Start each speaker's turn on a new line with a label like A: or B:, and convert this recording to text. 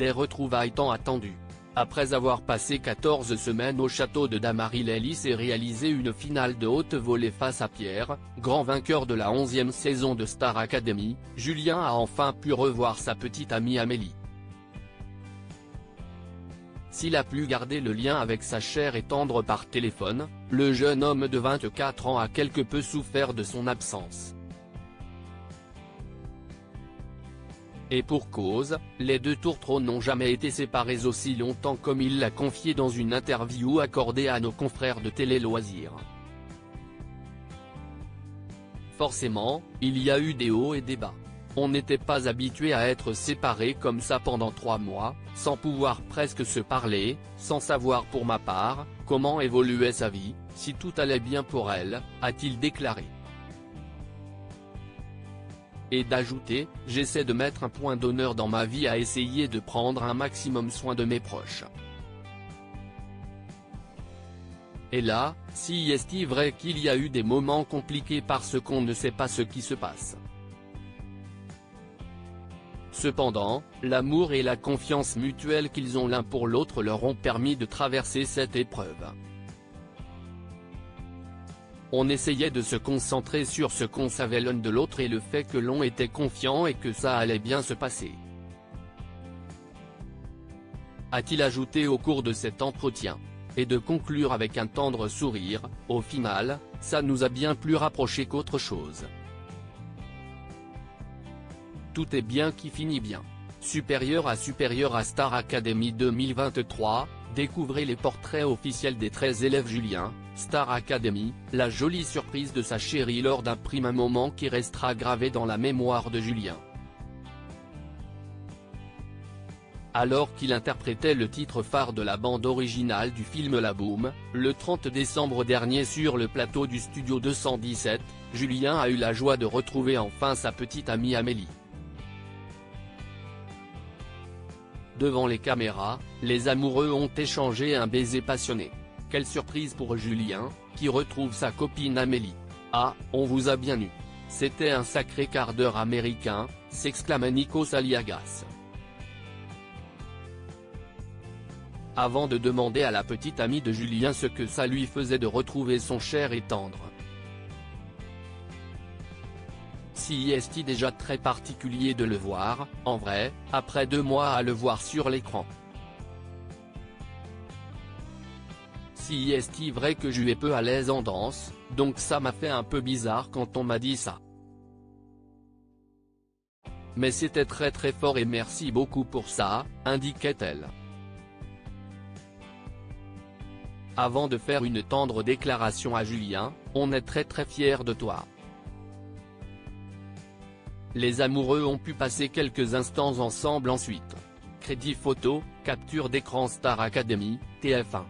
A: des retrouvailles tant attendues. Après avoir passé 14 semaines au château de Damary-les-Lys et réalisé une finale de haute volée face à Pierre, grand vainqueur de la 11e saison de Star Academy, Julien a enfin pu revoir sa petite amie Amélie. S'il a pu garder le lien avec sa chère et tendre par téléphone, le jeune homme de 24 ans a quelque peu souffert de son absence. Et pour cause, les deux tourtereaux n'ont jamais été séparés aussi longtemps comme il l'a confié dans une interview accordée à nos confrères de Télé Loisirs. Forcément, il y a eu des hauts et des bas. On n'était pas habitué à être séparés comme ça pendant 3 mois, sans pouvoir presque se parler, sans savoir pour ma part, comment évoluait sa vie, si tout allait bien pour elle, a-t-il déclaré. Et d'ajouter, j'essaie de mettre un point d'honneur dans ma vie à essayer de prendre un maximum soin de mes proches. Et là, si est-il vrai qu'il y a eu des moments compliqués parce qu'on ne sait pas ce qui se passe. Cependant, l'amour et la confiance mutuelle qu'ils ont l'un pour l'autre leur ont permis de traverser cette épreuve. On essayait de se concentrer sur ce qu'on savait l'un de l'autre et le fait que l'on était confiant et que ça allait bien se passer. A-t-il ajouté au cours de cet entretien. Et de conclure avec un tendre sourire, au final, ça nous a bien plus rapprochés qu'autre chose. Tout est bien qui finit bien. Supérieur à Star Academy 2023, découvrez les portraits officiels des 13 élèves Julien, Star Academy, la jolie surprise de sa chérie lors d'un prime moment qui restera gravé dans la mémoire de Julien. Alors qu'il interprétait le titre phare de la bande originale du film La Boum, le 30 décembre dernier sur le plateau du Studio 217, Julien a eu la joie de retrouver enfin sa petite amie Amélie. Devant les caméras, les amoureux ont échangé un baiser passionné. Quelle surprise pour Julien, qui retrouve sa copine Amélie. Ah, on vous a bien eu. C'était un sacré quart d'heure américain, s'exclama Nikos Aliagas. Avant de demander à la petite amie de Julien ce que ça lui faisait de retrouver son cher et tendre. Si est-il déjà très particulier de le voir, en vrai, après 2 mois à le voir sur l'écran. Si est-il vrai que je suis peu à l'aise en danse, donc ça m'a fait un peu bizarre quand on m'a dit ça. Mais c'était très fort et merci beaucoup pour ça, indiquait-elle. Avant de faire une tendre déclaration à Julien, on est très fiers de toi. Les amoureux ont pu passer quelques instants ensemble ensuite. Crédit photo, capture d'écran Star Academy, TF1.